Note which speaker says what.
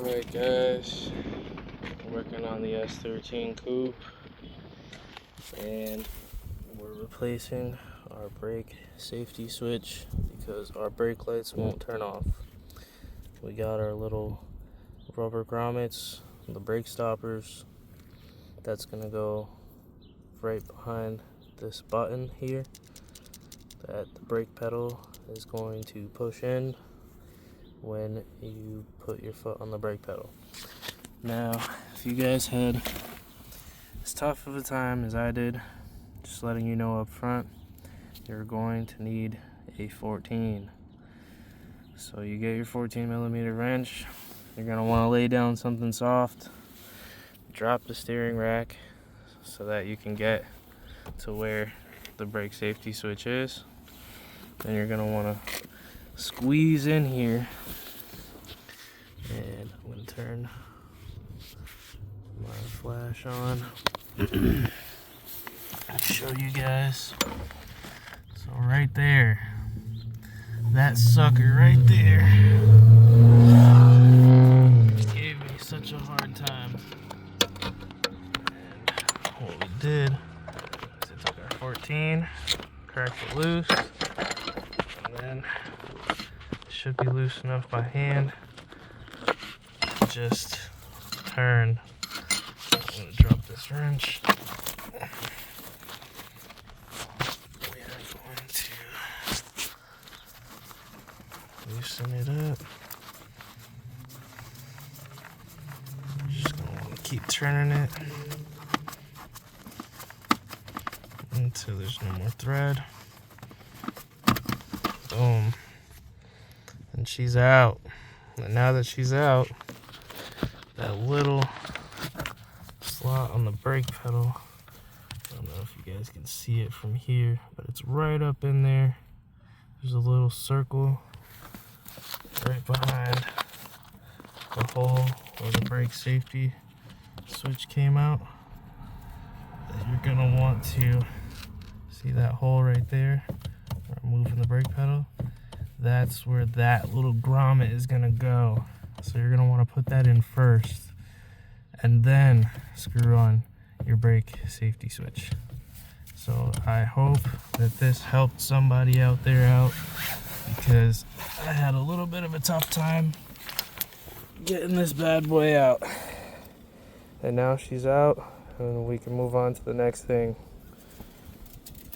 Speaker 1: Alright guys, working on the S13 coupe, and we're replacing our brake safety switch because our brake lights won't turn off. We got our little rubber grommets, the brake stoppers, that's gonna go right behind this button here that the brake pedal is going to push in when you put your foot on the brake pedal. Now, if you guys had as tough of a time as I did, just letting you know up front, you're going to need a 14. So you get your 14mm wrench, you're going to want to lay down something soft, drop the steering rack so that you can get to where the brake safety switch is. Then you're going to want to squeeze in here, and I'm going to turn my flash on. Show you guys. So right there, that sucker right there gave me such a hard time. And what we did is I took our 14, cracked it loose, and then it should be loose enough by hand to just turn. I'm going to drop this wrench. We are going to loosen it up. Just going to want to keep turning it until there's no more thread. Boom. And she's out. And now that she's out, that little slot on the brake pedal, I don't know if you guys can see it from here, but it's right up in there. There's a little circle right behind the hole where the brake safety switch came out. That you're gonna want to see that hole right there, where I'm moving the brake pedal. That's where that little grommet is gonna go. So you're gonna want to put that in first, and then screw on your brake safety switch. So I hope that this helped somebody out there out, because I had a little bit of a tough time getting this bad boy out. And now she's out, and we can move on to the next thing.